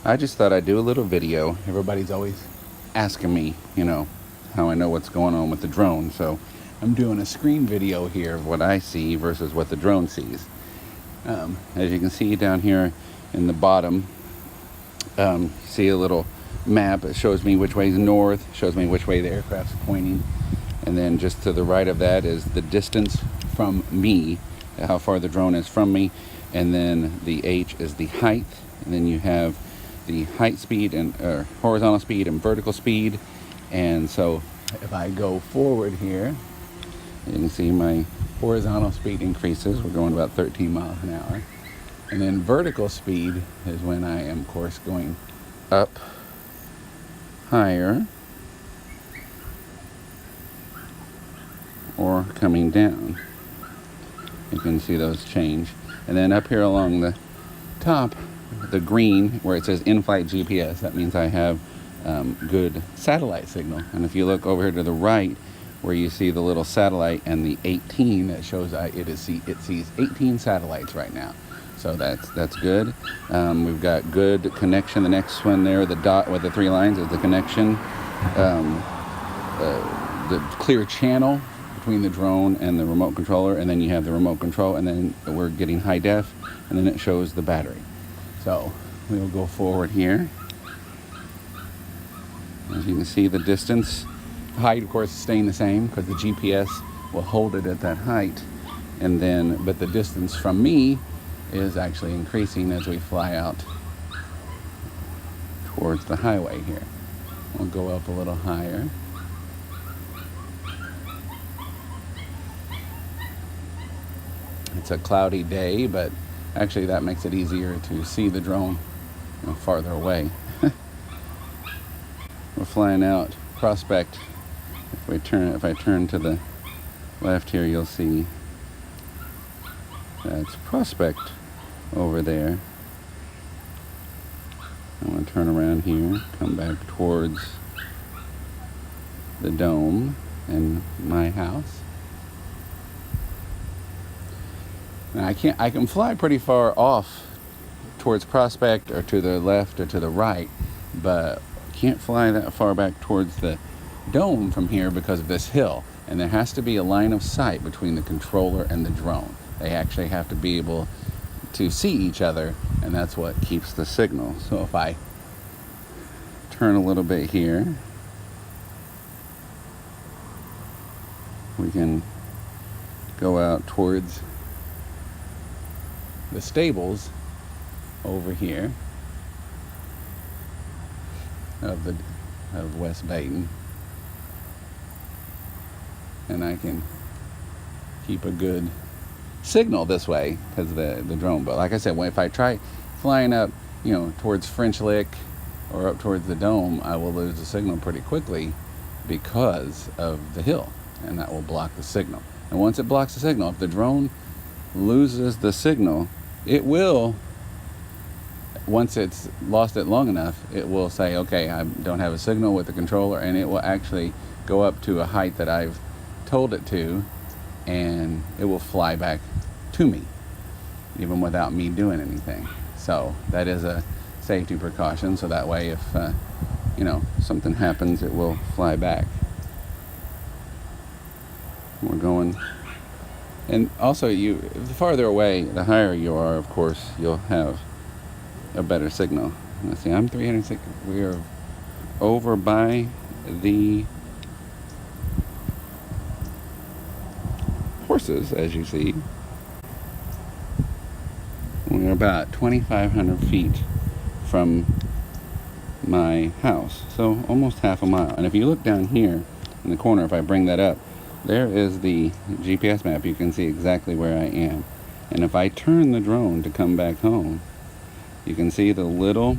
I just thought I'd do a little video. Everybody's always asking me, how I know what's going on with the drone. So I'm doing a screen video here of what I see versus what the drone sees. As you can see down here in the bottom, see a little map. It shows me which way is north, shows me which way the aircraft's pointing. And then just to the right of that is the distance from me, how far the drone is from me. And then the H is the height. And then you have the height speed and horizontal speed and vertical speed. And so if I go forward here, you can see my horizontal speed increases. We're going about 13 miles an hour. And then vertical speed is when I am, of course, going up higher or coming down. You can see those change. And then up here along the top, the green where it says in-flight GPS, that means I have good satellite signal. And if you look over here to the right where you see the little satellite and the 18, that shows it sees 18 satellites right now. So that's good. We've got good connection. The next one there, the dot with the 3 lines, is the connection. The clear channel between the drone and the remote controller, and then you have the remote control, and then we're getting high def, and then it shows the battery. So we'll go forward here. As you can see, the distance, height, of course, is staying the same because the GPS will hold it at that height, and then but the distance from me is actually increasing as we fly out towards the highway here. We'll go up a little higher. It's a cloudy day, but actually that makes it easier to see the drone farther away. We're flying out Prospect. If I turn to the left here, you'll see that's Prospect over there. I'm going to turn around here, come back towards the dome and my house. And I can fly pretty far off towards Prospect or to the left or to the right, but can't fly that far back towards the dome from here because of this hill. And there has to be a line of sight between the controller and the drone. They actually have to be able to see each other, and that's what keeps the signal. So if I turn a little bit here, we can go out towards the stables over here of West Baton, and I can keep a good signal this way because the drone. But like I said, if I try flying up towards French Lick or up towards the dome, I will lose the signal pretty quickly because of the hill, and that will block the signal. And once it blocks the signal, if the drone loses the signal, it will, once it's lost it long enough, it will say, okay, I don't have a signal with the controller, and it will actually go up to a height that I've told it to, and it will fly back to me, even without me doing anything. So that is a safety precaution, so that way if something happens, it will fly back. We're going. And also, the farther away, the higher you are, of course, you'll have a better signal. Let's see, I'm 306. We are over by the horses, as you see. We're about 2,500 feet from my house, so almost half a mile. And if you look down here in the corner, if I bring that up, there is the GPS map. You can see exactly where I am. And if I turn the drone to come back home, you can see the little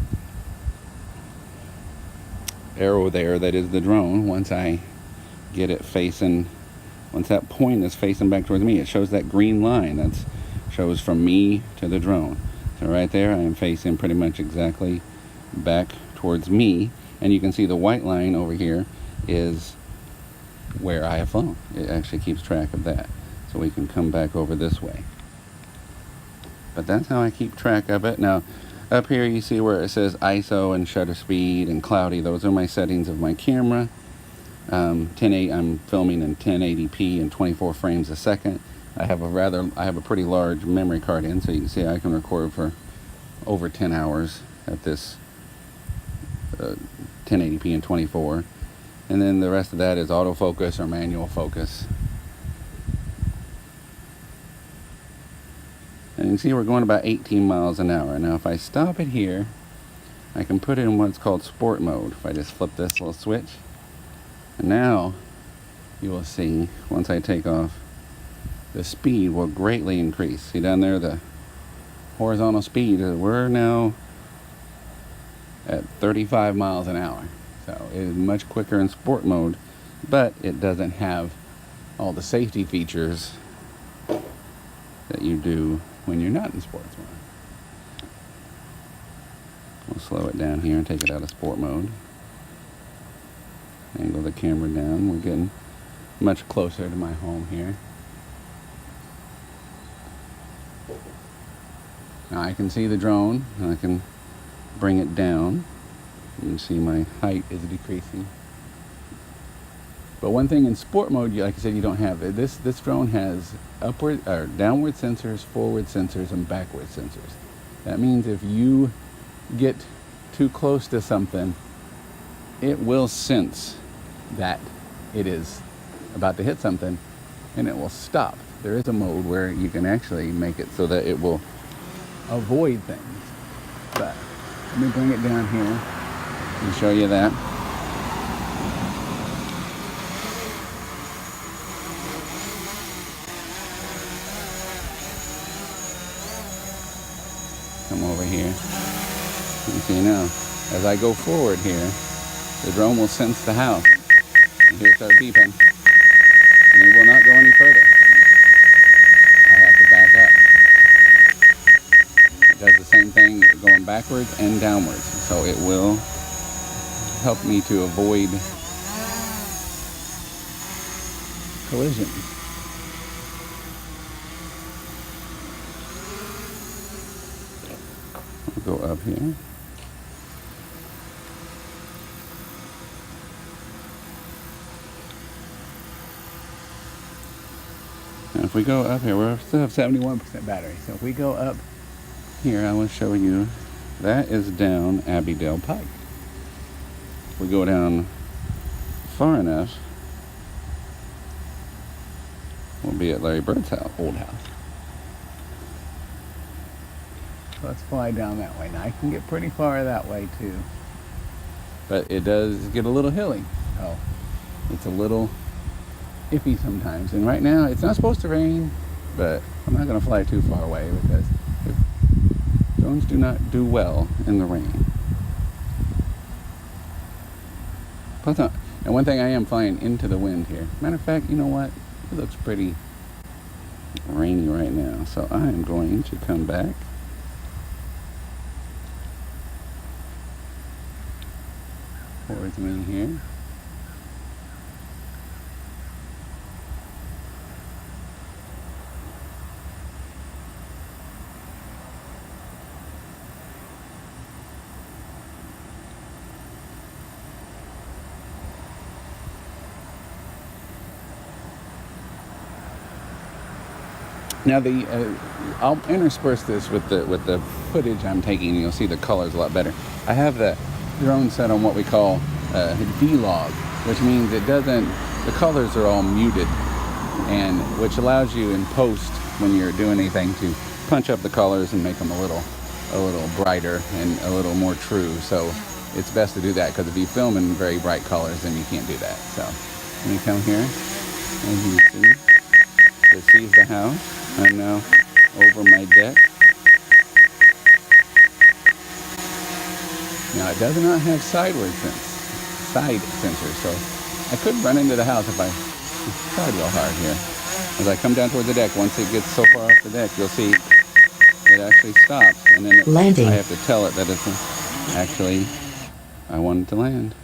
arrow there that is the drone. Once I get it facing, once that point is facing back towards me, it shows that green line. That shows from me to the drone. So right there, I am facing pretty much exactly back towards me. And you can see the white line over here is where I have flown. It actually keeps track of that. So we can come back over this way. But that's how I keep track of it. Now, Up here you see where it says ISO and shutter speed and cloudy. Those are my settings of my camera. I'm filming in 1080p and 24 frames a second. I have a pretty large memory card in, so you can see I can record for over 10 hours at this 1080p and 24. And then the rest of that is autofocus or manual focus. And you can see we're going about 18 miles an hour. Now if I stop it here, I can put it in what's called sport mode. If I just flip this little switch. And now you will see, once I take off, the speed will greatly increase. See down there, the horizontal speed, we're now at 35 miles an hour. So it is much quicker in sport mode, but it doesn't have all the safety features that you do when you're not in sports mode. We'll slow it down here and take it out of sport mode. Angle the camera down. We're getting much closer to my home here. Now I can see the drone, and I can bring it down. You can see my height is decreasing. But one thing in sport mode, like I said, you don't have it. This drone has upward or downward sensors, forward sensors, and backward sensors. That means if you get too close to something, it will sense that it is about to hit something, and it will stop. There is a mode where you can actually make it so that it will avoid things. But let me bring it down here and show you that. Come over here. You can see now, as I go forward here, the drone will sense the house. And here it starts beeping. And it will not go any further. I have to back up. It does the same thing going backwards and downwards. So it will help me to avoid collisions. I'll go up here. And if we go up here, we still have 71% battery. So if we go up here, I will show you, that is down Abbeydale Pike. If we go down far enough, we'll be at Larry Bird's house, old house. Let's fly down that way. Now I can get pretty far that way too. But it does get a little hilly. Oh, it's a little iffy sometimes. And right now it's not supposed to rain, but I'm not going to fly too far away because drones do not do well in the rain. Plus, and one thing, I am flying into the wind here. Matter of fact, you know what? It looks pretty rainy right now. So I am going to come back. Towards me here. Now I'll intersperse this with the footage I'm taking, and you'll see the colors a lot better. I have the drone set on what we call D-log, which means the colors are all muted, and which allows you in post, when you're doing anything, to punch up the colors and make them a little brighter and a little more true. So it's best to do that, because if you film in very bright colors, then you can't do that. So let me come here, as you can see, this sees the house. I'm now over my deck. Now it does not have side sensors, so I could run into the house if I tried real hard here. As I come down towards the deck, once it gets so far off the deck, you'll see it actually stops, and then I have to tell it that it's actually, I wanted to land.